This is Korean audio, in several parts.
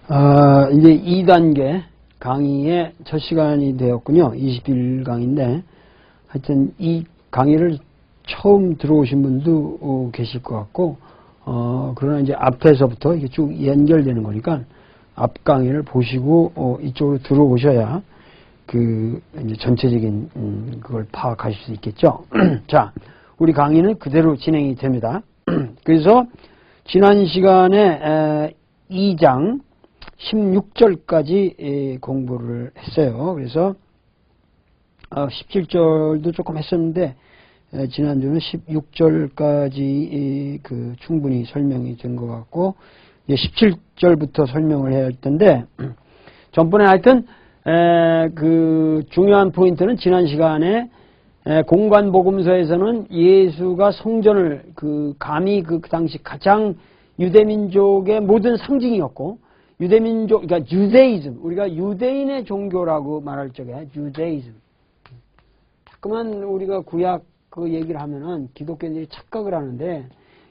이제 2단계 강의의 첫 시간이 되었군요. 21강인데, 하여튼 이 강의를 처음 들어오신 분도 계실 것 같고, 그러나 이제 앞에서부터 이게 쭉 연결되는 거니까, 앞 강의를 보시고, 이쪽으로 들어오셔야, 이제 전체적인, 그걸 파악하실 수 있겠죠. 자, 우리 강의는 그대로 진행이 됩니다. 그래서, 지난 시간에 2장 16절까지 공부를 했어요. 그래서 17절도 조금 했었는데 지난주는 16절까지 충분히 설명이 된 것 같고 이제 17절부터 설명을 해야 할 텐데 전번에 하여튼 중요한 포인트는 지난 시간에 공관복음서에서는 예수가 성전을 감히 그 당시 가장 유대민족의 모든 상징이었고 유대민족, 그러니까 유대이즘, 우리가 유대인의 종교라고 말할 적에 유대이즘. 자꾸만 우리가 구약 그 얘기를 하면은 기독교인들이 착각을 하는데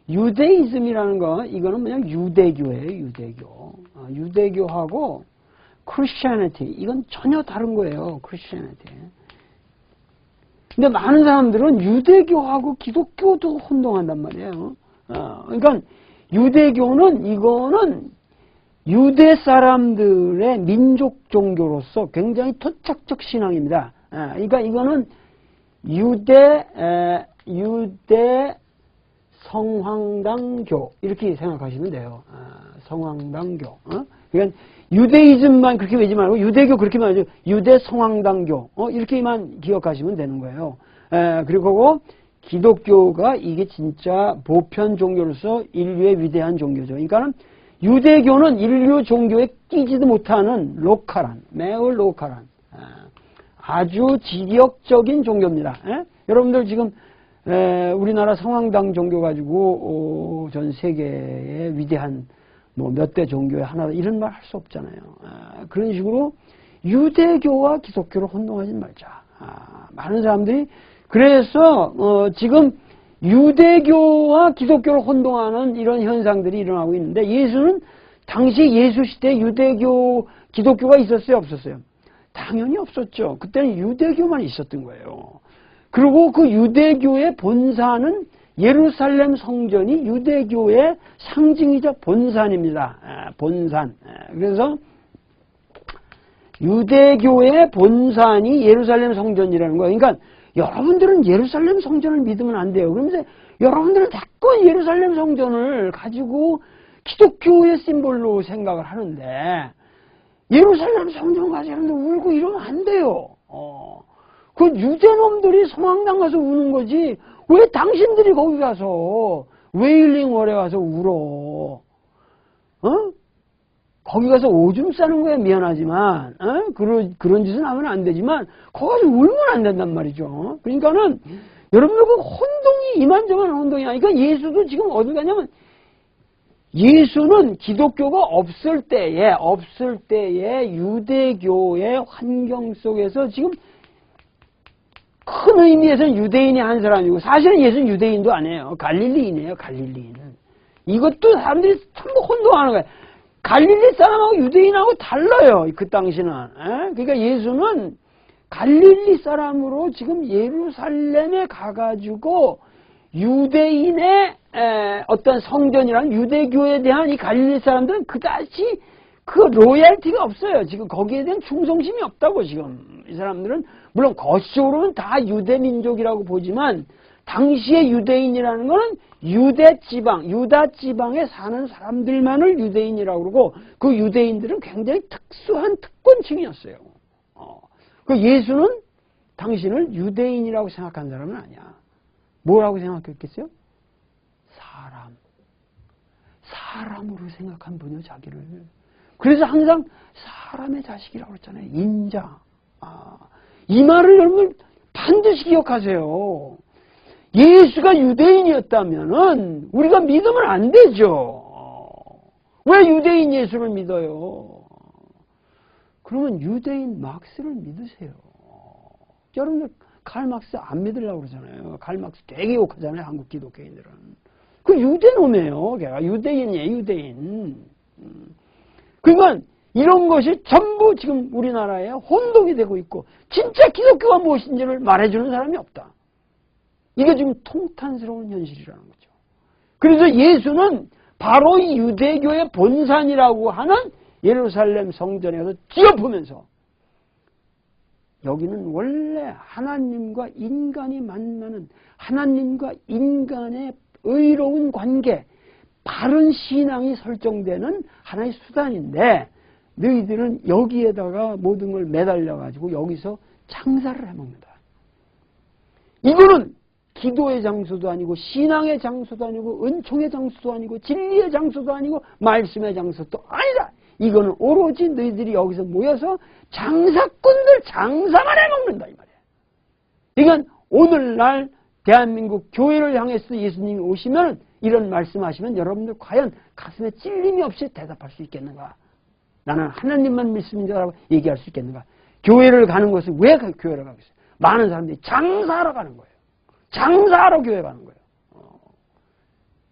유대이즘이라는 거 이거는 그냥 유대교예요, 유대교. 유대교하고 크리스티애니티 이건 전혀 다른 거예요, 크리스티애니티. 근데 많은 사람들은 유대교하고 기독교도 혼동한단 말이에요. 그러니까 유대교는 이거는 유대 사람들의 민족 종교로서 굉장히 토착적 신앙입니다. 그러니까 이거는 유대 성황당교 이렇게 생각하시면 돼요. 성황당교. 그러니까 유대이즘만 그렇게 외지 말고 유대교 그렇게 말하죠. 유대 성황당교 이렇게만 기억하시면 되는 거예요. 그리고 기독교가 이게 진짜 보편 종교로서 인류의 위대한 종교죠. 그러니까는 유대교는 인류 종교에 끼지도 못하는 매우 로컬한 아주 지역적인 종교입니다. 여러분들 지금 우리나라 성황당 종교 가지고 전 세계의 위대한 몇 대 종교의 하나 이런 말 할 수 없잖아요. 그런 식으로 유대교와 기독교를 혼동하지 말자. 많은 사람들이 그래서 지금 유대교와 기독교를 혼동하는 이런 현상들이 일어나고 있는데 예수는 당시 예수 시대에 유대교, 기독교가 있었어요? 없었어요? 당연히 없었죠. 그때는 유대교만 있었던 거예요. 그리고 그 유대교의 본산은 예루살렘 성전이 유대교의 상징이자 본산입니다. 본산. 그래서 유대교의 본산이 예루살렘 성전이라는 거예요. 그러니까 여러분들은 예루살렘 성전을 믿으면 안 돼요. 그러면서 여러분들은 자꾸 예루살렘 성전을 가지고 기독교의 심볼로 생각을 하는데 예루살렘 성전 가서 여러분들 울고 이러면 안 돼요. 그 유대놈들이 성황당 가서 우는 거지 왜 당신들이 거기 가서 웨일링월에 가서 울어? 거기 가서 오줌 싸는 거야 미안하지만 그런 짓은 하면 안 되지만 거기 가서 울면 안 된단 말이죠. 그러니까는 여러분들 그 혼동이 이만저만 혼동이 아니까 예수도 지금 어디 가냐면 예수는 기독교가 없을 때에 유대교의 환경 속에서 지금 큰 의미에서는 유대인이 한 사람이고 사실은 예수는 유대인도 아니에요. 갈릴리인이에요. 갈릴리인은. 이것도 사람들이 전부 혼동하는 거예요. 갈릴리 사람하고 유대인하고 달라요. 그 당시는. 그러니까 예수는 갈릴리 사람으로 지금 예루살렘에 가가지고 유대인의 어떤 성전이라는 유대교에 대한 이 갈릴리 사람들은 그다지 그 로얄티가 없어요. 지금 거기에 대한 충성심이 없다고 지금 이 사람들은 물론 겉으로는 다 유대 민족이라고 보지만 당시의 유대인이라는 것은 유다 지방에 사는 사람들만을 유대인이라고 그러고 그 유대인들은 굉장히 특수한 특권층이었어요. 그 예수는 당신을 유대인이라고 생각한 사람은 아니야. 뭐라고 생각했겠어요? 사람으로 생각한 분이요, 자기를. 그래서 항상 사람의 자식이라고 그랬잖아요. 인자. 이 말을 여러분 반드시 기억하세요. 예수가 유대인이었다면은 우리가 믿으면 안 되죠. 왜 유대인 예수를 믿어요? 그러면 유대인 막스를 믿으세요. 여러분들 칼 막스 안 믿으려고 그러잖아요. 칼 막스 되게 욕하잖아요. 한국 기독교인들은. 그 유대놈이에요. 걔가 유대인이에요. 유대인. 그러니까 이런 것이 전부 지금 우리나라에 혼동이 되고 있고 진짜 기독교가 무엇인지를 말해주는 사람이 없다. 이게 지금 통탄스러운 현실이라는 거죠. 그래서 예수는 바로 이 유대교의 본산이라고 하는 예루살렘 성전에 가서 뛰어보면서 여기는 원래 하나님과 인간이 만나는 하나님과 인간의 의로운 관계, 바른 신앙이 설정되는 하나의 수단인데 너희들은 여기에다가 모든 걸 매달려가지고 여기서 장사를 해먹는다. 이거는 기도의 장소도 아니고 신앙의 장소도 아니고 은총의 장소도 아니고 진리의 장소도 아니고 말씀의 장소도 아니다. 이거는 오로지 너희들이 여기서 모여서 장사꾼들 장사만 해먹는다 이 말이야. 이건 오늘날 대한민국 교회를 향해서 예수님이 오시면 이런 말씀하시면 여러분들 과연 가슴에 찔림이 없이 대답할 수 있겠는가? 나는 하나님만 믿습니다라고 얘기할 수 있겠는가? 교회를 가는 것은 왜 교회를 가겠어요? 많은 사람들이 장사하러 가는 거예요. 장사하러 교회 가는 거예요.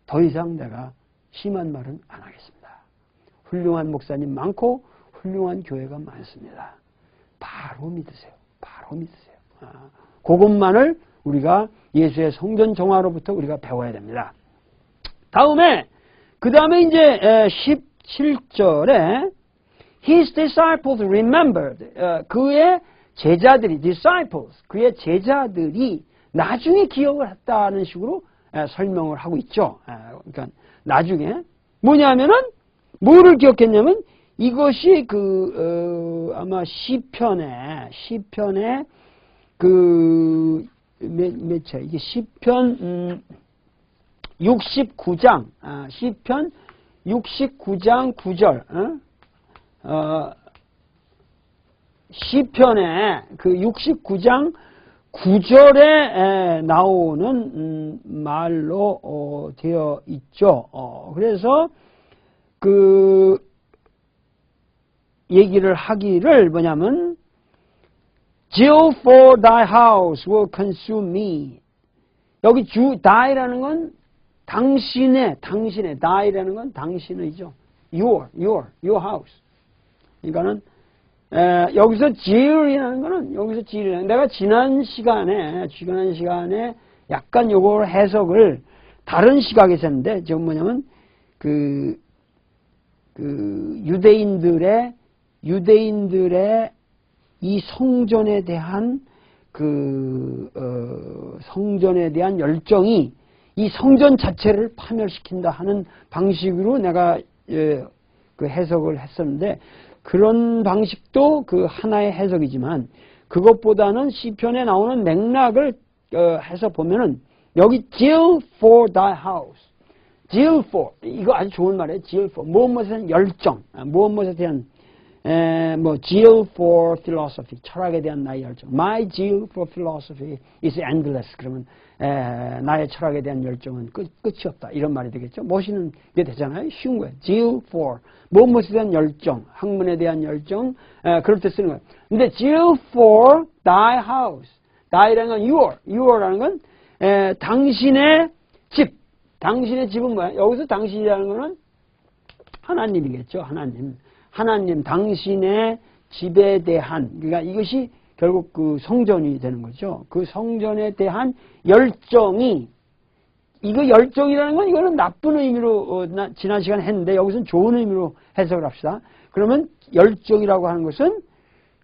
더 이상 내가 심한 말은 안 하겠습니다. 훌륭한 목사님 많고 훌륭한 교회가 많습니다. 바로 믿으세요. 바로 믿으세요. 그것만을 우리가 예수의 성전 정화로부터 우리가 배워야 됩니다. 그 다음에 이제 17절에 His disciples remembered. 그의 제자들이 disciples, 그의 제자들이 나중에 기억을 했다는 식으로 설명을 하고 있죠. 그러니까 나중에 뭐냐면은 뭐를 기억했냐면 이것이 아마 시편에 몇 차 이게 시편 69장 시편 69장 9절 시편에 그 69장 9절에 나오는 말로 되어 있죠. 그래서 그 얘기를 하기를 뭐냐면 Zeal for thy house will consume me. 여기 thy라는 건 당신의 thy라는 건 당신의죠. Your house. 그러니까는 여기서 zeal이라는 거는 여기서 zeal이라는 내가 지난 시간에 약간 요걸 해석을 다른 시각에서 했는데 지금 뭐냐면 그 유대인들의 이 성전에 대한 성전에 대한 열정이 이 성전 자체를 파멸시킨다 하는 방식으로 내가 그 해석을 했었는데 그런 방식도 그 하나의 해석이지만 그것보다는 시편에 나오는 맥락을 해서 보면은 여기 zeal for thy house, zeal for 이거 아주 좋은 말이에요. zeal for 무엇에 대한 열정, 무엇에 대한 zeal for philosophy, 철학에 대한 나의 열정. My zeal for philosophy is endless. 그러면 나의 철학에 대한 열정은 끝이 없다. 이런 말이 되겠죠. 멋있는 게 되잖아요. 쉬운 거예요. zeal for 무엇에 대한 열정, 학문에 대한 열정, 그럴 때 쓰는 거예요. 근데 zeal for thy house, thy라는 건 your라는 건 당신의 집. 당신의 집은 뭐야? 여기서 당신이라는 거는 하나님이겠죠. 하나님, 당신의 집에 대한, 그러니까 이것이 결국 그 성전이 되는 거죠. 그 성전에 대한 열정이, 이거 열정이라는 건 이거는 나쁜 의미로 지난 시간에 했는데 여기서는 좋은 의미로 해석을 합시다. 그러면 열정이라고 하는 것은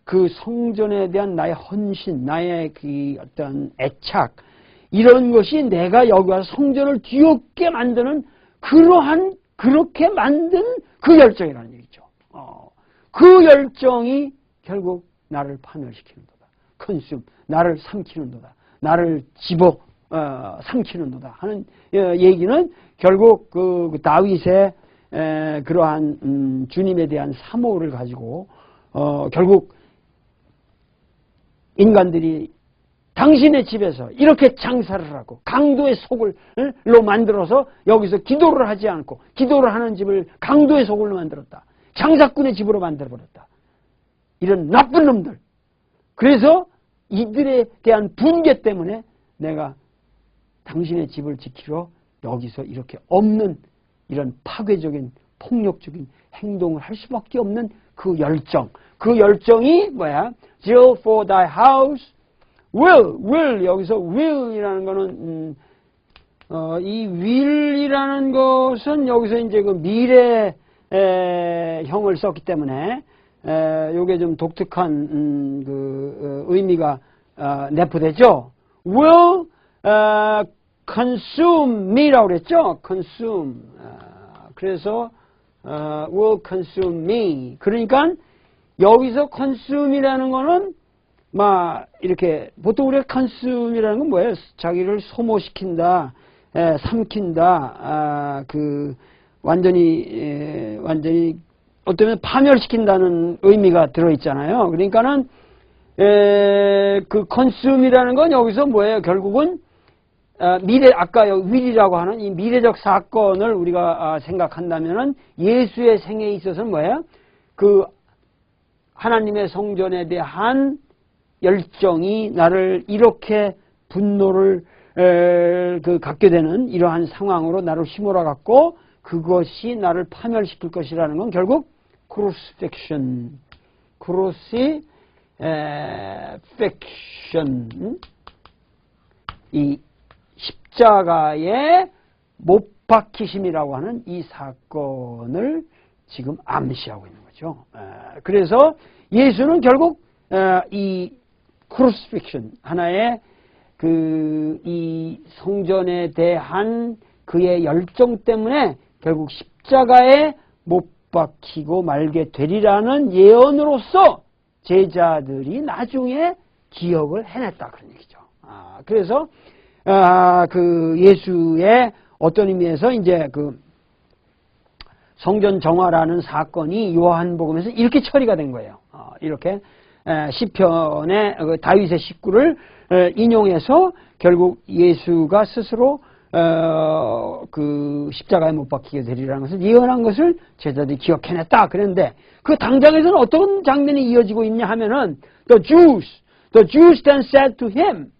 그 성전에 대한 나의 헌신, 나의 그 어떤 애착, 이런 것이 내가 여기 와서 성전을 뒤엎게 만드는 그렇게 만든 그 열정이라는 얘기죠. 그 열정이 결국 나를 파멸시키는 도다. 컨슘, 나를 삼키는 도다. 나를 삼키는 도다 하는 얘기는 결국 그 다윗의 그러한 주님에 대한 사모를 가지고 결국 인간들이 당신의 집에서 이렇게 장사를 하고 강도의 소굴로 만들어서 여기서 기도를 하지 않고 기도를 하는 집을 강도의 소굴로 만들었다. 장사꾼의 집으로 만들어버렸다. 이런 나쁜 놈들. 그래서 이들에 대한 분개 때문에 내가 당신의 집을 지키러 여기서 이렇게 없는 이런 파괴적인 폭력적인 행동을 할 수밖에 없는 그 열정. 그 열정이 뭐야? Zeal for thy house, will. 여기서 will이라는 거는 이 will이라는 것은 여기서 이제 그 미래형을 썼기 때문에 요게 좀 독특한 의미가 내포되죠. will consume me라고 그랬죠. consume. 그래서 will consume me. 그러니까 여기서 consume이라는 거는 막 이렇게 보통 우리가 consume이라는 건 뭐예요? 자기를 소모시킨다, 삼킨다, 완전히 어쩌면 파멸시킨다는 의미가 들어있잖아요. 그러니까는 그 consume이라는 건 여기서 뭐예요? 결국은 아까 will이라고 하는 이 미래적 사건을 우리가 생각한다면은 예수의 생애에 있어서는 뭐예요? 그 하나님의 성전에 대한 열정이 나를 이렇게 분노를 갖게 되는 이러한 상황으로 나를 휘몰아 갖고 그것이 나를 파멸시킬 것이라는 건 결국 crucifixion, 이 십자가에 못 박히심이라고 하는 이 사건을 지금 암시하고 있는 거죠. 그래서 예수는 결국 이 crucifixion, 하나의 이 성전에 대한 그의 열정 때문에 결국 십자가에 못 박히고 말게 되리라는 예언으로서 제자들이 나중에 기억을 해냈다 그런 얘기죠. 그래서 그 예수의 어떤 의미에서 이제 그 성전 정화라는 사건이 요한복음에서 이렇게 처리가 된 거예요. 이렇게 시편의 다윗의 식구를 인용해서 결국 예수가 스스로 그 십자가에 못 박히게 되리라는 것을 예언한 것을 제자들이 기억해냈다. 그런데 그 당장에서는 어떤 장면이 이어지고 있냐 하면은 the Jews then said to him,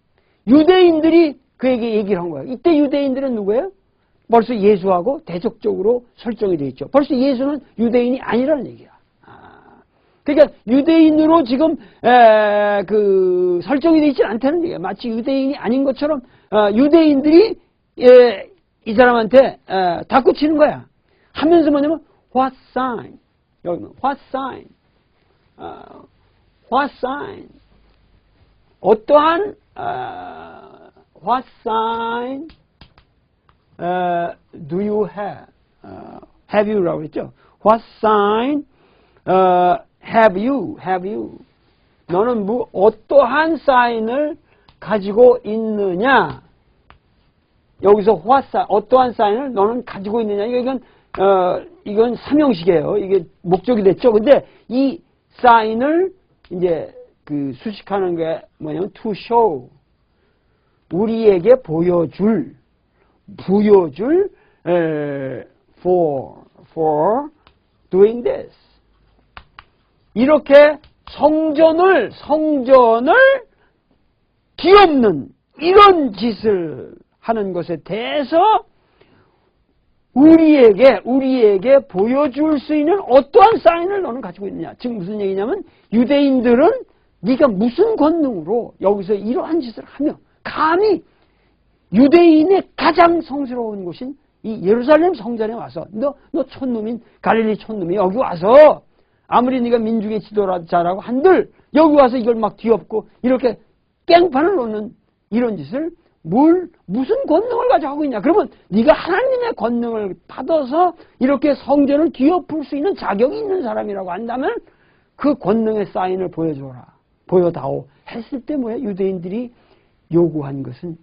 유대인들이 그에게 얘기를 한 거예요. 이때 유대인들은 누구예요? 벌써 예수하고 대적적으로 설정이 되어 있죠. 벌써 예수는 유대인이 아니라는 얘기야. 그러니까 유대인으로 지금 그 설정이 되어 있지 않다는 얘기야. 마치 유대인이 아닌 것처럼 유대인들이 이 사람한테 닫고치는 거야. 하면서 뭐냐면 what sign? 여기 what sign? what sign? 어떠한 what sign do you have? have you라고 그랬죠? What sign have you? 너는 어떠한 사인을 가지고 있느냐? 여기서 what sign, 어떠한 사인을 너는 가지고 있느냐? 이건 삼형식이에요. 이게 목적이 됐죠. 근데 이 사인을 이제 그 수식하는 게 뭐냐면 to show, 우리에게 보여줄 for doing this. 이렇게 성전을 뒤엎는 이런 짓을 하는 것에 대해서 우리에게 보여줄 수 있는 어떠한 사인을 너는 가지고 있느냐. 즉 무슨 얘기냐면 유대인들은 네가 무슨 권능으로 여기서 이러한 짓을 하며 감히 유대인의 가장 성스러운 곳인 이 예루살렘 성전에 와서 너 촌놈인 갈릴리 촌놈이 여기 와서 아무리 네가 민중의 지도자라고 한들 여기 와서 이걸 막 뒤엎고 이렇게 깽판을 놓는 이런 짓을 무슨 권능을 가지고 하고 있냐. 그러면 네가 하나님의 권능을 받아서 이렇게 성전을 뒤엎을 수 있는 자격이 있는 사람이라고 한다면 그 권능의 사인을 보여다오 했을 때 뭐야? 유대인들이 요구한 것은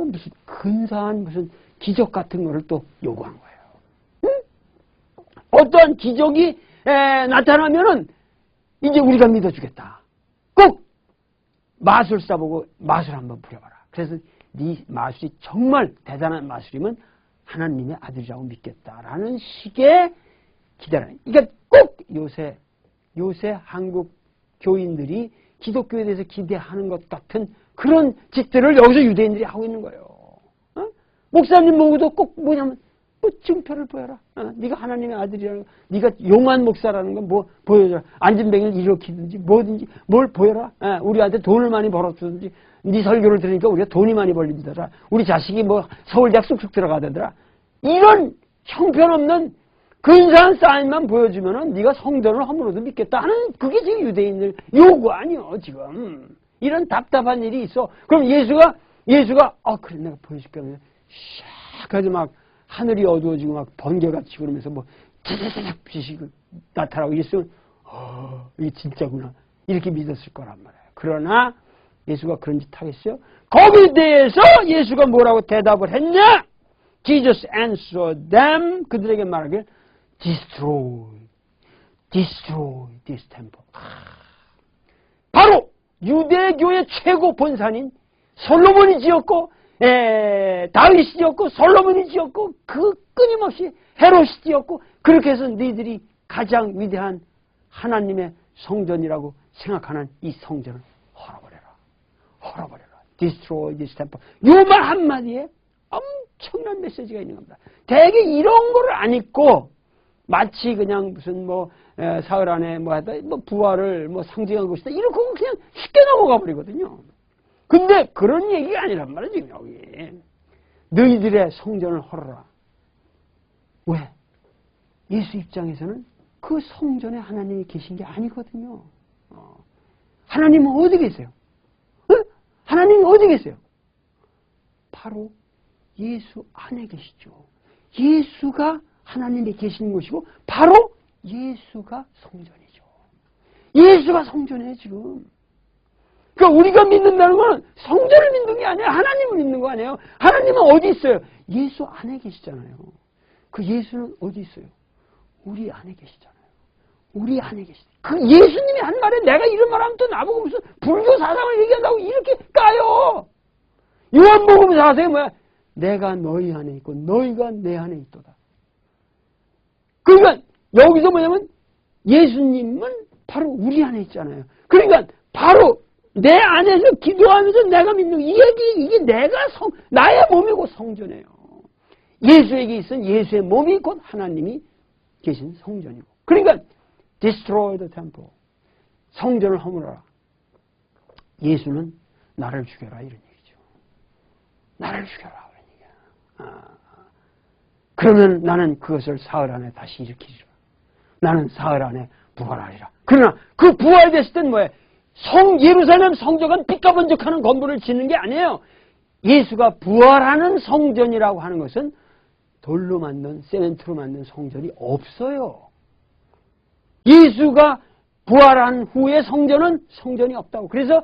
무슨 근사한 무슨 기적 같은 거를 또 요구한 거예요. 응? 어떠한 기적이 나타나면은 이제 우리가 믿어주겠다. 꼭 마술사 보고 마술 한번 부려봐라. 그래서 네 마술이 정말 대단한 마술이면 하나님의 아들이라고 믿겠다라는 식의 기대라는. 그러니까 꼭 요새 한국 교인들이 기독교에 대해서 기대하는 것 같은 그런 짓들을 여기서 유대인들이 하고 있는 거예요. 목사님 보고도 꼭 뭐냐면 뭐 증표를 보여라. 네가 하나님의 아들이라는 거, 네가 용한 목사라는 건 뭐 보여줘라. 안진뱅이를 일으키든지 뭐든지 뭘 보여라. 우리한테 돈을 많이 벌어주든지 네 설교를 들으니까 우리가 돈이 많이 벌린다더라. 우리 자식이 뭐 서울대학 쑥쑥 들어가다더라. 이런 형편없는 근사한 사인만 보여주면은 네가 성전을 허물어도 믿겠다 하는 그게 지금 유대인들 요구 아니요 지금. 이런 답답한 일이 있어. 그럼 예수가 그래 내가 보여줄게 하면 샥 하지 막 하늘이 어두워지고 막 번개가 치고 그러면서 뭐 짜자자작 빛이 나타나고 있으면 이게 진짜구나 이렇게 믿었을 거란 말이에요. 그러나 예수가 그런 짓 하겠어요? 거기에 대해서 예수가 뭐라고 대답을 했냐? Jesus answered them. 그들에게 말하길 destroy this temple. 바로 유대교의 최고 본산인 솔로몬이 지었고 다윗이 지었고 솔로몬이 지었고 그 끊임없이 헤롯이 지었고 그렇게 해서 너희들이 가장 위대한 하나님의 성전이라고 생각하는 이 성전을 헐어버려라. Destroy this temple. 요 말 한마디에 엄청난 메시지가 있는 겁니다. 대개 이런 거를 안 읽고 마치 그냥 무슨 뭐 사흘 안에 뭐 부활을 뭐 상징한 것이다 이러고 그냥 쉽게 넘어가 버리거든요. 근데 그런 얘기가 아니란 말이에요. 지금 여기 너희들의 성전을 헐어라. 왜? 예수 입장에서는 그 성전에 하나님이 계신 게 아니거든요. 하나님은 어디 계세요? 하나님이 어디 계세요? 바로 예수 안에 계시죠. 예수가 하나님이 계시는 곳이고 바로 예수가 성전이죠. 예수가 성전이에요 지금. 그러니까 우리가 믿는다는 건 성전을 믿는 게 아니에요. 하나님을 믿는 거 아니에요. 하나님은 어디 있어요? 예수 안에 계시잖아요. 그 예수는 어디 있어요? 우리 안에 계시잖아요. 우리 안에 계시죠. 그 예수님이 한 말에 내가 이런 말하면 또 나보고 무슨 불교 사상을 얘기한다고 이렇게 까요. 요한복음 4서에 뭐야? 내가 너희 안에 있고 너희가 내 안에 있도다. 그러니까 여기서 뭐냐면 예수님은 바로 우리 안에 있잖아요. 그러니까 바로 내 안에서 기도하면서 내가 믿는 이게 내가 나의 몸이고 성전이에요. 예수에게 있은 예수의 몸이 곧 하나님이 계신 성전이고. 그러니까 destroy the temple. 성전을 허물어라. 예수는 나를 죽여라 이런 얘기죠. 나를 죽여라 이런 얘기야. 그러면 나는 그것을 사흘 안에 다시 일으키리라. 나는 사흘 안에 부활하리라. 그러나 그 부활됐을 땐 뭐예요? 예루살렘 성전은 삐까번쩍하는 건물을 짓는 게 아니에요. 예수가 부활하는 성전이라고 하는 것은 돌로 만든 세멘트로 만든 성전이 없어요. 예수가 부활한 후에 성전이 없다고. 그래서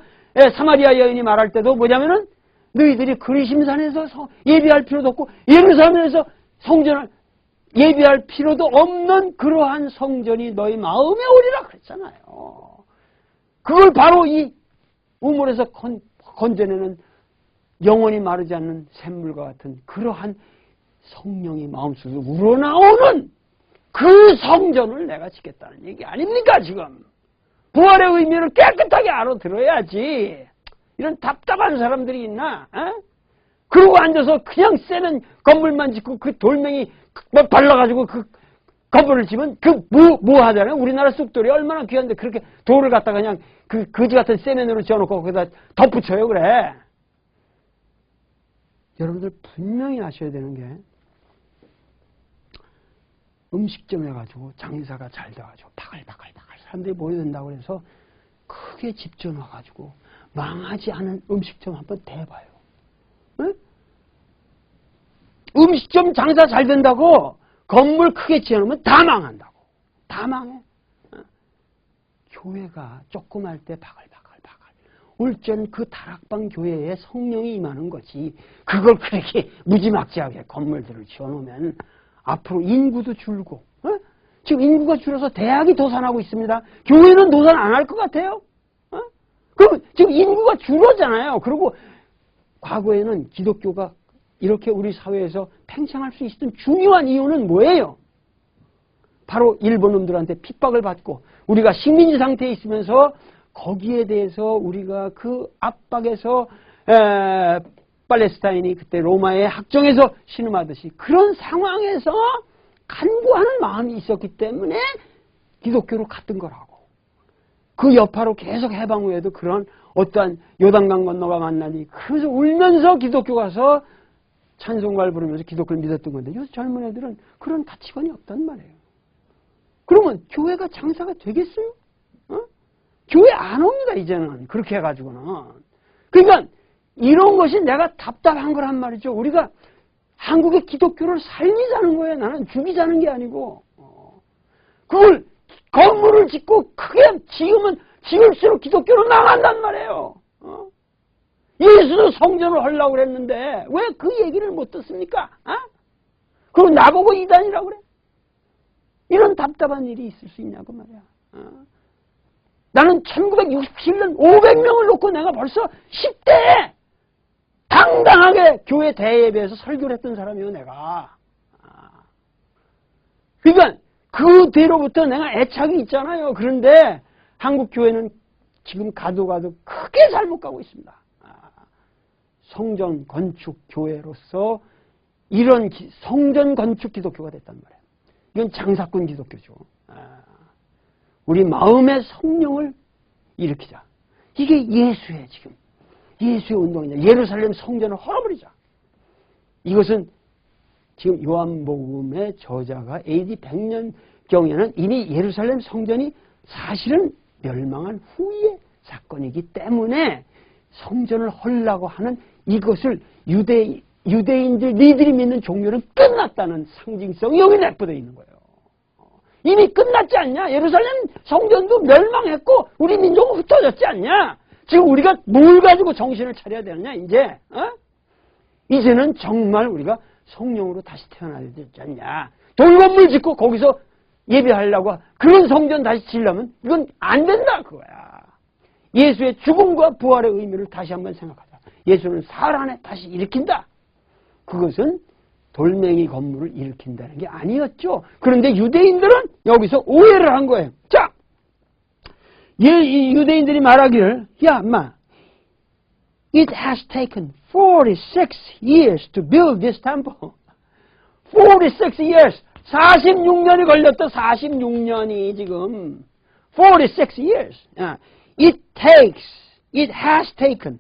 사마리아 여인이 말할 때도 뭐냐면은 너희들이 그리심산에서 예배할 필요도 없고 예루살렘에서 성전을 예배할 필요도 없는 그러한 성전이 너희 마음에 오리라 그랬잖아요. 그걸 바로 이 우물에서 건져내는 영원히 마르지 않는 샘물과 같은 그러한 성령이 마음속에서 우러나오는 그 성전을 내가 짓겠다는 얘기 아닙니까 지금. 부활의 의미를 깨끗하게 알아들어야지. 이런 답답한 사람들이 있나? 그러고 앉아서 그냥 세면 건물만 짓고 그 돌멩이 발라가지고 그 건물을 지면 뭐 하잖아요. 우리나라 쑥돌이 얼마나 귀한데 그렇게 돌을 갖다가 그냥 그 거지 같은 세면으로 지어놓고 거기다 덧붙여요 그래. 여러분들 분명히 아셔야 되는 게 음식점 해가지고 장사가 잘 돼가지고 바글바글 사람들이 모여든다고 해서 크게 집 지어놔가지고 망하지 않은 음식점 한번 대봐요. 응? 음식점 장사 잘 된다고 건물 크게 지어놓으면 다 망한다고. 다 망해. 교회가 조그말 때 바글바글. 올 때는 그 다락방 교회에 성령이 임하는 거지. 그걸 그렇게 무지막지하게 건물들을 지어놓으면 앞으로 인구도 줄고. 지금 인구가 줄어서 대학이 도산하고 있습니다. 교회는 도산 안 할 것 같아요? 그럼 지금 인구가 줄어잖아요. 그리고 과거에는 기독교가 이렇게 우리 사회에서 팽창할 수 있었던 중요한 이유는 뭐예요? 바로 일본 놈들한테 핍박을 받고 우리가 식민지 상태에 있으면서 거기에 대해서 우리가 그 압박에서 팔레스타인이 그때 로마의 학정에서 신음하듯이 그런 상황에서 간구하는 마음이 있었기 때문에 기독교로 갔던 거라고. 그 여파로 계속 해방 후에도 그런 어떠한 요단강 건너가 만나니 그래서 울면서 기독교 가서 찬송가를 부르면서 기독교를 믿었던 건데 요새 젊은 애들은 그런 가치관이 없단 말이에요. 그러면 교회가 장사가 되겠어요? 교회 안 옵니다 이제는. 그렇게 해가지고는. 그러니까 이런 것이 내가 답답한 거란 말이죠. 우리가 한국의 기독교를 살리자는 거예요. 나는 죽이자는 게 아니고. 그걸 건물을 짓고 크게 지으면 지을수록 기독교는 망한단 말이에요. 예수도 성전을 하려고 그랬는데 왜 그 얘기를 못 듣습니까? 그리고 나보고 이단이라고 그래? 이런 답답한 일이 있을 수 있냐고 말이야. 나는 1967년 500명을 놓고 내가 벌써 10대에 당당하게 교회 대예배에서 설교를 했던 사람이에요, 내가. 그러니까 그 뒤로부터 내가 애착이 있잖아요. 그런데 한국 교회는 지금 가도 크게 잘못 가고 있습니다. 성전 건축 교회로서 이런 성전 건축 기독교가 됐단 말이에요. 이건 장사꾼 기독교죠. 우리 마음의 성령을 일으키자. 이게 예수의 지금 예수의 운동이냐. 예루살렘 성전을 헐어버리자. 이것은 지금 요한복음의 저자가 AD 100년경에는 이미 예루살렘 성전이 사실은 멸망한 후의 사건이기 때문에 성전을 헐라고 하는 이것을 유대인들 니들이 믿는 종교는 끝났다는 상징성이 여기 내포되어 있는 거예요. 이미 끝났지 않냐? 예루살렘 성전도 멸망했고 우리 민족은 흩어졌지 않냐? 지금 우리가 뭘 가지고 정신을 차려야 되느냐 이제? 이제는 정말 우리가 성령으로 다시 태어나야 되지 않냐? 돌건물 짓고 거기서 예배하려고 그런 성전 다시 지으려면 이건 안 된다 그거야. 예수의 죽음과 부활의 의미를 다시 한번 생각하자. 예수는 사흘 안에 다시 일으킨다. 그것은 돌멩이 건물을 일으킨다는 게 아니었죠. 그런데 유대인들은 여기서 오해를 한 거예요. 자, 이 유대인들이 말하기를 야, 인마, it has taken 46 years to build this temple. 46 years. 46년이 걸렸다. 46년이 지금. 46 years. It has taken.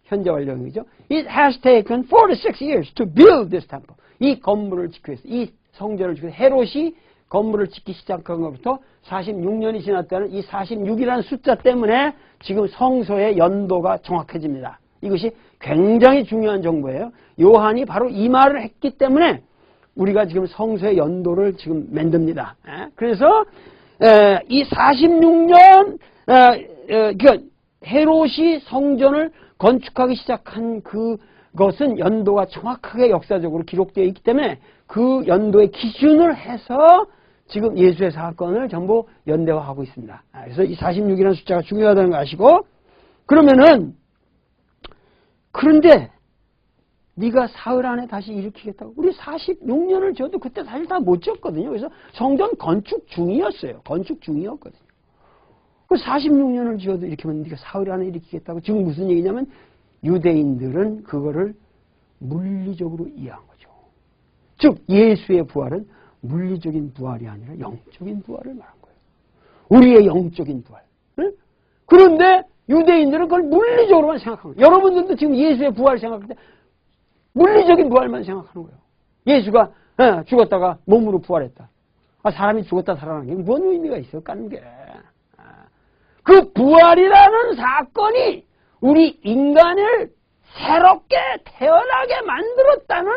현재 완료형이죠. It has taken 46 years to build this temple. 이 건물을 짓기 위해서, 이 성전을 짓기 위해서 헤롯이 건물을 짓기 시작한 것부터 46년이 지났다는 이 46이라는 숫자 때문에 지금 성소의 연도가 정확해집니다. 이것이 굉장히 중요한 정보예요. 요한이 바로 이 말을 했기 때문에 우리가 지금 성소의 연도를 지금 만듭니다. 그래서 이 46년 헤롯이 성전을 건축하기 시작한 그것은 연도가 정확하게 역사적으로 기록되어 있기 때문에 그 연도의 기준을 해서 지금 예수의 사건을 전부 연대화하고 있습니다. 그래서 이 46이라는 숫자가 중요하다는 거 아시고, 그러면은 그런데 네가 사흘 안에 다시 일으키겠다고. 우리 46년을 지어도 그때 사실 다 못 지었거든요. 그래서 성전 건축 중이었어요. 건축 중이었거든요. 46년을 지어도 이렇게 하면 네가 사흘 안에 일으키겠다고. 지금 무슨 얘기냐면 유대인들은 그거를 물리적으로 이해한 거죠. 즉 예수의 부활은 물리적인 부활이 아니라 영적인 부활을 말한 거예요. 우리의 영적인 부활. 응? 그런데 유대인들은 그걸 물리적으로만 생각하는 거예요. 여러분들도 지금 예수의 부활을 생각할 때 물리적인 부활만 생각하는 거예요. 예수가 죽었다가 몸으로 부활했다. 사람이 죽었다 살아나는 게 뭔 의미가 있어요? 까는 게. 그 부활이라는 사건이 우리 인간을 새롭게 태어나게 만들었다는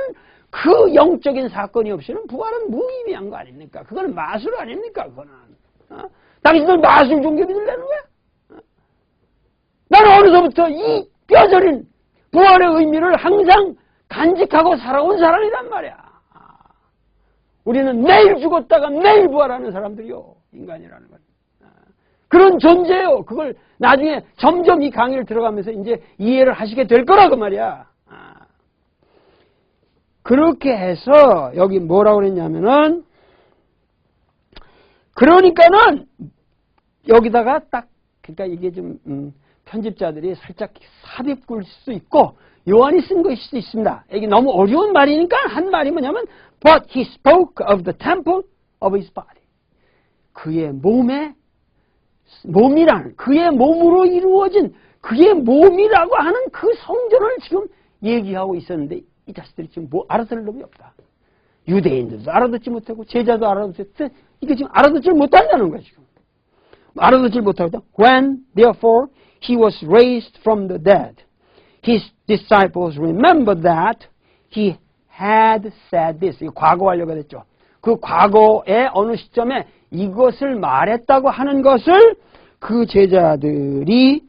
그 영적인 사건이 없이는 부활은 무의미한 거 아닙니까? 그거는 마술 아닙니까? 그거는. 당신들 마술 종교 믿으려는 거야? 나는 어느서부터 이 뼈저린 부활의 의미를 항상 간직하고 살아온 사람이란 말이야. 우리는 매일 죽었다가 매일 부활하는 사람들이요. 인간이라는 건. 그런 존재예요. 그걸 나중에 점점 이 강의를 들어가면서 이제 이해를 하시게 될 거라고 말이야. 그렇게 해서 여기 뭐라고 그랬냐면은 그러니까는 여기다가 딱 그러니까 이게 좀 편집자들이 살짝 삽입 굴 수 있고 요한이 쓴 것일 수도 있습니다. 이게 너무 어려운 말이니까 한 말이 뭐냐면 But he spoke of the temple of his body. 그의 몸이란 그의 몸으로 이루어진 그의 몸이라고 하는 그 성전을 지금 얘기하고 있었는데 이 자식들이 지금 뭐 알아들 놈이 없다. 유대인들도 알아듣지 못하고 제자도 알아듣지 못하고 이게 지금 알아듣지 못한다는 거야 지금. 알아듣지 못하고 When therefore he was raised from the dead, his disciples remembered that he had said this. 이거 과거 완료가 됐죠. 그 과거의 어느 시점에 이것을 말했다고 하는 것을 그 제자들이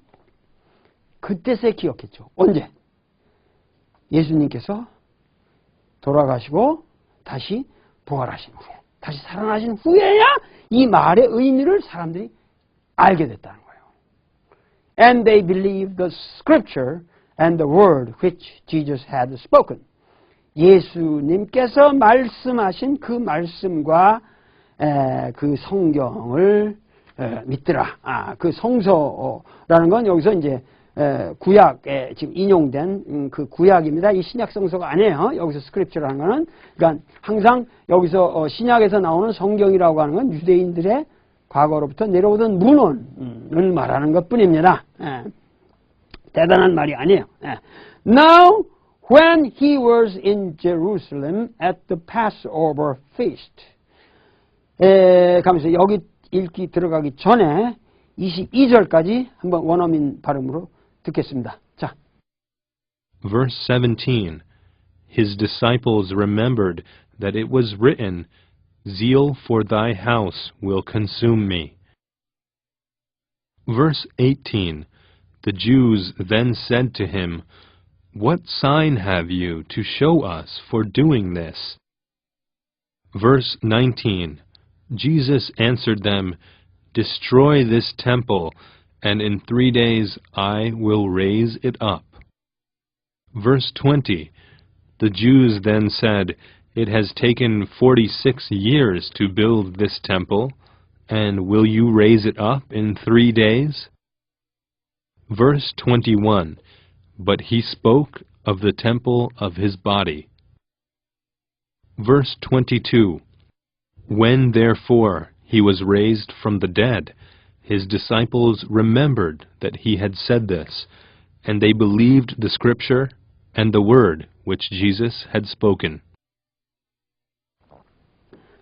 그때서야 기억했죠. 언제? 예수님께서 돌아가시고 다시 부활하신 후에, 다시 살아나신 후에야 이 말의 의미를 사람들이 알게 됐다는 거예요. And they believed the scripture and the word which Jesus had spoken. 예수님께서 말씀하신 그 말씀과 그 성경을 믿더라. 그 성서라는 건 여기서 이제 구약에 지금 인용된 그 구약입니다. 이 신약 성서가 아니에요. 여기서 스크립처라는 거는 그러니까 항상 여기서 신약에서 나오는 성경이라고 하는 건 유대인들의 과거로부터 내려오던 문헌을 말하는 것뿐입니다. 대단한 말이 아니에요. Now, when he was in Jerusalem at the Passover feast. 가면서 여기 읽기 들어가기 전에 22절까지 한번 원어민 발음으로 듣겠습니다. 자. Verse 17. His disciples remembered that it was written, Zeal for thy house will consume me. Verse 18. The Jews then said to him, What sign have you to show us for doing this? Verse 19. Jesus answered them, Destroy this temple, and in 3 days I will raise it up. Verse 20. The Jews then said, It has taken 46 years to build this temple, and will you raise it up in 3 days? Verse 21. But he spoke of the temple of his body. Verse 22. When therefore he was raised from the dead, his disciples remembered that he had said this, and they believed the scripture and the word which Jesus had spoken.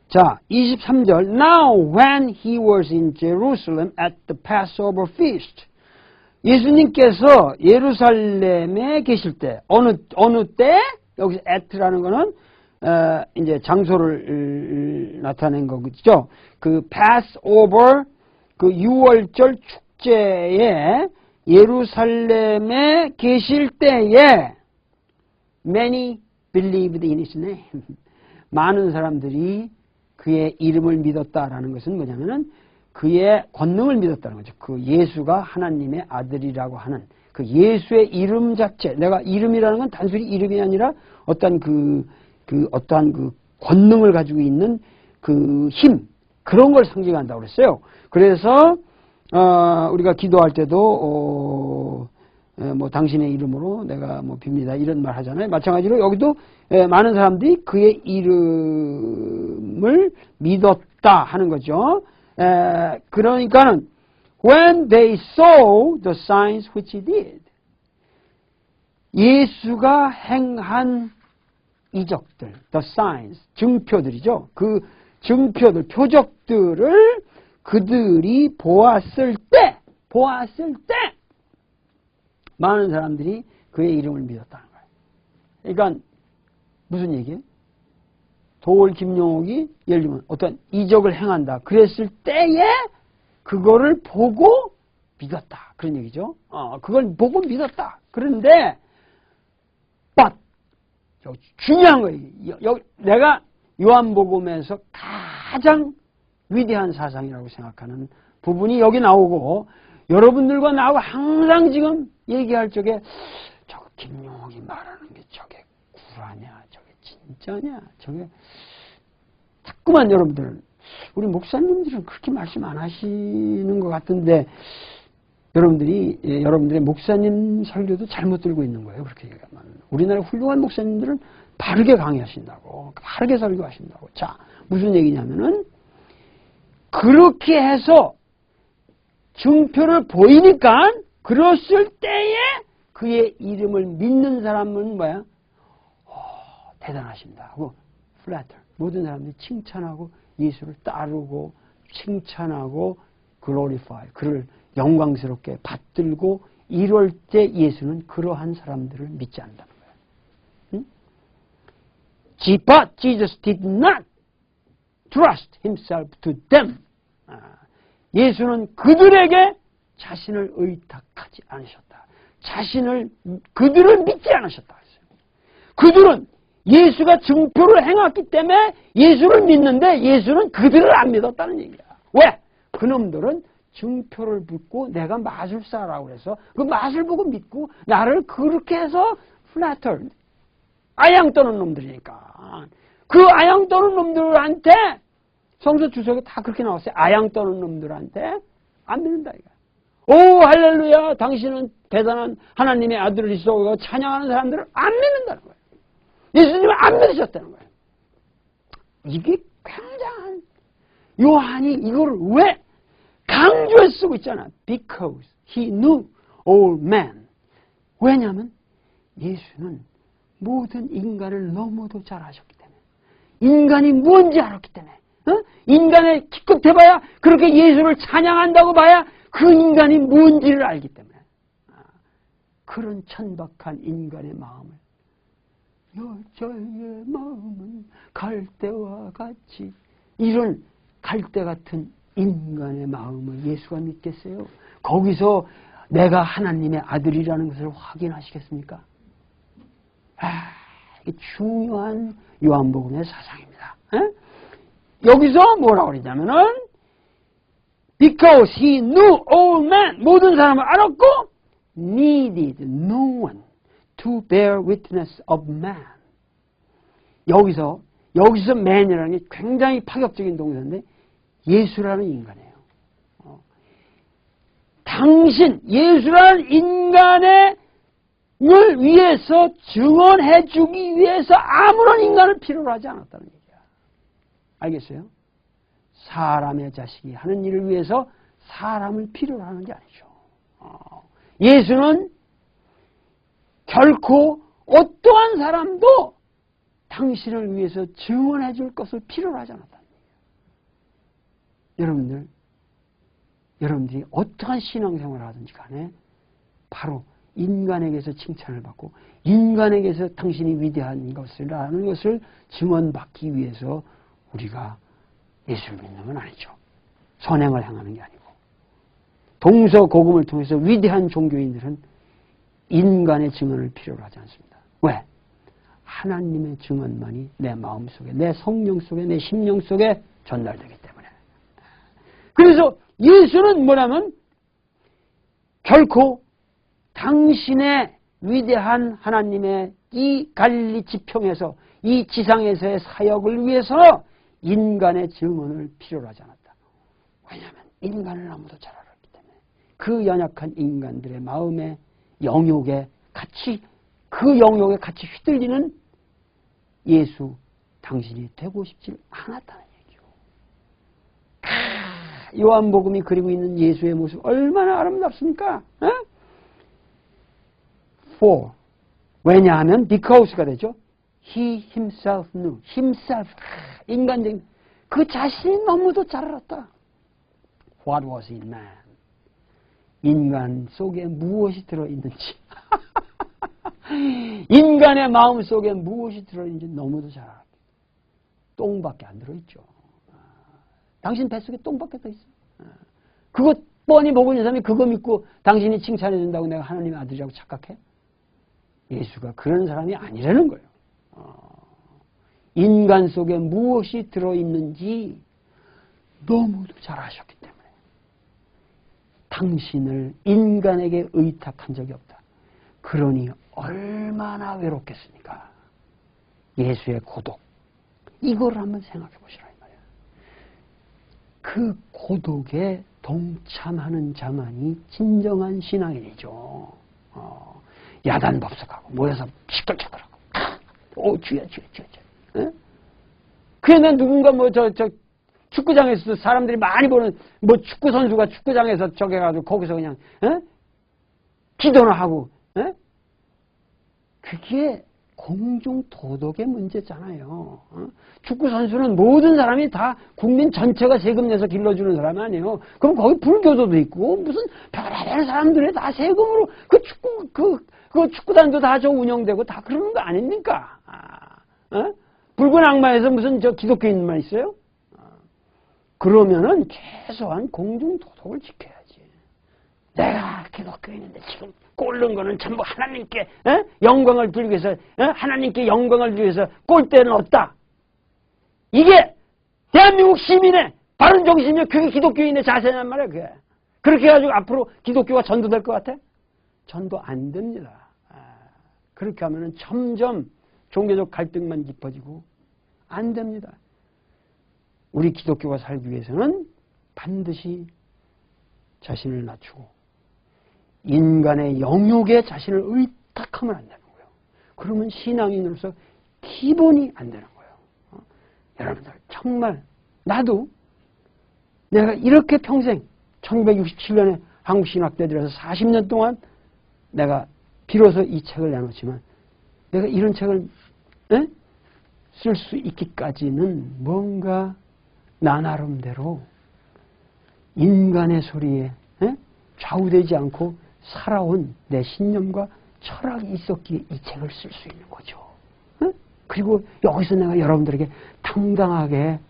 자, 23절. Now when he was in Jerusalem at the Passover feast. 예수님께서 예루살렘에 계실 때 어느 때 여기서 at라는 거는 이제 장소를 나타낸 거죠. 그 Passover 그 유월절 축제에 예루살렘에 계실 때에 many believed in his name. 많은 사람들이 그의 이름을 믿었다라는 것은 뭐냐면은 그의 권능을 믿었다는 거죠. 그 예수가 하나님의 아들이라고 하는 그 예수의 이름 자체. 내가 이름이라는 건 단순히 이름이 아니라 어떠한 어떠한 그 권능을 가지고 있는 그 힘, 그런 걸 상징한다고 그랬어요. 그래서 우리가 기도할 때도 뭐 당신의 이름으로 내가 뭐 빕니다 이런 말 하잖아요. 마찬가지로 여기도 많은 사람들이 그의 이름을 믿었다 하는 거죠. 그러니까는 when they saw the signs which he did, 예수가 행한 이적들, the signs, 증표들이죠. 그 증표들, 표적들을 그들이 보았을 때 많은 사람들이 그의 이름을 믿었다는 거예요. 그러니까 무슨 얘기예요? 도올 김용옥이 예를 들면 어떤 이적을 행한다. 그랬을 때에 그거를 보고 믿었다. 그런 얘기죠. 그걸 보고 믿었다. 그런데 but 중요한 거예요. 내가 요한복음에서 가장 위대한 사상이라고 생각하는 부분이 여기 나오고 여러분들과 나하고 항상 지금 얘기할 적에 저거 김용옥이 말하는 게 저게 구라냐, 저게 진짜냐, 저게 자꾸만 여러분들 우리 목사님들은 그렇게 말씀 안 하시는 것 같은데 여러분들의 목사님 설교도 잘못 들고 있는 거예요. 그렇게 얘기하면. 우리나라 훌륭한 목사님들은 바르게 강의하신다고, 바르게 설교하신다고. 자, 무슨 얘기냐면은, 그렇게 해서 증표를 보이니까, 그랬을 때에 그의 이름을 믿는 사람은 뭐야? 대단하십니다 하고, flatter. 모든 사람들이 칭찬하고, 예수를 따르고, 칭찬하고, glorify. 그를 영광스럽게 받들고, 이럴 때 예수는 그러한 사람들을 믿지 않는다는 거예요. 응? But Jesus did not trust himself to them. 예수는 그들에게 자신을 의탁하지 않으셨다. 그들을 믿지 않으셨다. 그들은 예수가 증표를 행했기 때문에 예수를 믿는데 예수는 그들을 안 믿었다는 얘기야. 왜? 그놈들은 증표를 믿고 내가 마술사라고 해서 그 맛을 보고 믿고 나를 그렇게 해서 flatter, 아양 떠는 놈들이니까. 그 아양 떠는 놈들한테 성서 주석에 다 그렇게 나왔어요. 아양 떠는 놈들한테 안 믿는다 이거야. 오 할렐루야 당신은 대단한 하나님의 아들이시오 찬양하는 사람들을 안 믿는다는 거예요. 예수님을 안 믿으셨다는 거예요. 이게 굉장한 요한이 이걸 왜 강조해 쓰고 있잖아. Because he knew all men. 왜냐하면 예수는 모든 인간을 너무도 잘 아셨기 때문에. 인간이 뭔지 알았기 때문에. 인간의 기껏해봐야 그렇게 예수를 찬양한다고 봐야 그 인간이 뭔지를 알기 때문에. 그런 천박한 인간의 마음을 여자의 마음은 갈대와 같이 이런 갈대 같은 인간의 마음을 예수가 믿겠어요? 거기서 내가 하나님의 아들이라는 것을 확인하시겠습니까? 이게 중요한 요한복음의 사상입니다. 여기서 뭐라고 그러냐면은 Because he knew all men 모든 사람을 알았고 needed no one to bear witness of man. 여기서 man이라는 게 굉장히 파격적인 동사인데 예수라는 인간이에요. 당신 예수라는 인간을 위해서 증언해 주기 위해서 아무런 인간을 필요로 하지 않았다는 얘기야. 알겠어요? 사람의 자식이 하는 일을 위해서 사람을 필요로 하는 게 아니죠. 예수는 결코 어떠한 사람도 당신을 위해서 증언해 줄 것을 필요로 하지 않았다는 얘기예요. 여러분들이 어떠한 신앙생활을 하든지 간에 바로 인간에게서 칭찬을 받고 인간에게서 당신이 위대한 것이라는 것을 증언받기 위해서 우리가 예수를 믿는 건 아니죠. 선행을 행하는 게 아니고. 동서고금을 통해서 위대한 종교인들은 인간의 증언을 필요로 하지 않습니다. 왜? 하나님의 증언만이 내 마음속에, 내 성령 속에, 내 심령 속에 전달되기 때문에. 그래서 예수는 뭐냐면 결코 당신의 위대한 하나님의 이 갈릴리 지평에서 이 지상에서의 사역을 위해서 인간의 증언을 필요로 하지 않았다. 왜냐하면 인간을 아무도 잘 알았기 때문에 그 연약한 인간들의 마음의 영역에 같이 그 영역에 같이 휘둘리는 예수 당신이 되고 싶지 않았다는 얘기요. 요한복음이 그리고 있는 예수의 모습 얼마나 아름답습니까? For 왜냐하면 because가 되죠. He himself knew. himself 인간적인 그 자신이 너무도 잘 알았다. What was in man? 인간 속에 무엇이 들어있는지 인간의 마음 속에 무엇이 들어있는지 너무도 잘 알았다. 똥밖에 안 들어있죠. 당신 뱃속에 똥밖에 더 있어. 그거 뻔히 보고 있는 사람이 그거 믿고 당신이 칭찬해 준다고 내가 하나님의 아들이라고 착각해? 예수가 그런 사람이 아니라는 거예요. 인간 속에 무엇이 들어있는지 너무도 잘 아셨기 때문에 당신을 인간에게 의탁한 적이 없다. 그러니 얼마나 외롭겠습니까? 예수의 고독. 이걸 한번 생각해 보시라 이 말이야. 그 고독에 동참하는 자만이 진정한 신앙인이죠. 야단법석하고 모여서 시끌시끌하고 주여. 그러면 누군가 축구장에서도 사람들이 많이 보는 축구 선수가 축구장에서 저기 가지고 거기서 그냥 기도나 하고 그게 공중 도덕의 문제잖아요. 축구 선수는 모든 사람이 다 국민 전체가 세금 내서 길러주는 사람이 아니에요. 그럼 거기 불교도도 있고 무슨 별의별 사람들이 다 세금으로 그 축구단도 다 운영되고 다 그러는 거 아닙니까? 붉은 악마에서 무슨 기독교인만 있어요? 그러면은 최소한 공중 도덕을 지켜야지. 내가 기독교인인데 지금 꼴른 거는 전부 하나님께 영광을 드리기 위해서 하나님께 영광을 드리기 위해서 꼴대는 없다. 이게 대한민국 시민의 바른 정신이며 그게 기독교인의 자세란 말이야. 그게. 그렇게 해가지고 앞으로 기독교가 전도될 것 같아? 전도 안 됩니다. 그렇게 하면은 점점 종교적 갈등만 깊어지고 안 됩니다. 우리 기독교가 살기 위해서는 반드시 자신을 낮추고 인간의 영역에 자신을 의탁하면 안 되는 거예요. 그러면 신앙인으로서 기본이 안 되는 거예요. 여러분들 정말 나도 내가 이렇게 평생 1967년에 한국신학대 들어서 40년 동안 내가 비로소 이 책을 내놓지만 내가 이런 책을 쓸 수 있기까지는 뭔가 나 나름대로 인간의 소리에 좌우되지 않고 살아온 내 신념과 철학이 있었기에 이 책을 쓸 수 있는 거죠. 그리고 여기서 내가 여러분들에게 당당하게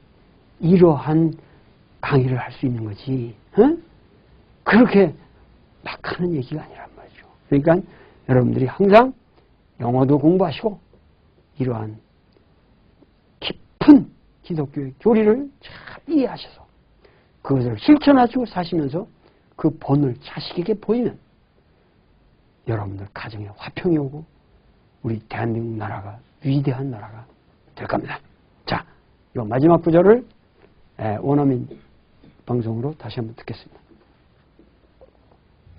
이러한 강의를 할 수 있는 거지. 그렇게 막 하는 얘기가 아니란 말이죠. 그러니까 여러분들이 항상 영어도 공부하시고 이러한 깊은 기독교의 교리를 잘 이해하셔서 그것을 실천하시고 사시면서 그 본을 자식에게 보이면 여러분들 가정에 화평이 오고 우리 대한민국 나라가 위대한 나라가 될 겁니다. 자, 이 마지막 구절을 원어민 방송으로 다시 한번 듣겠습니다.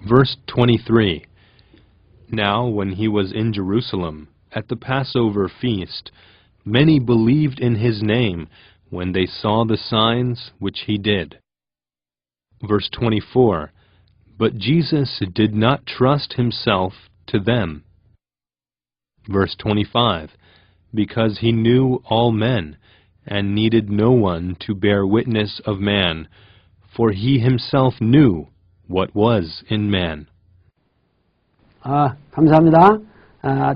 Verse 23. Now when he was in Jerusalem at the Passover feast, many believed in his name when they saw the signs which he did. Verse 24. But Jesus did not trust himself to them. Verse 25. Because he knew all men, and needed no one to bear witness of man, for he himself knew what was in man. 감사합니다.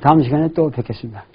다음 시간에 또 뵙겠습니다.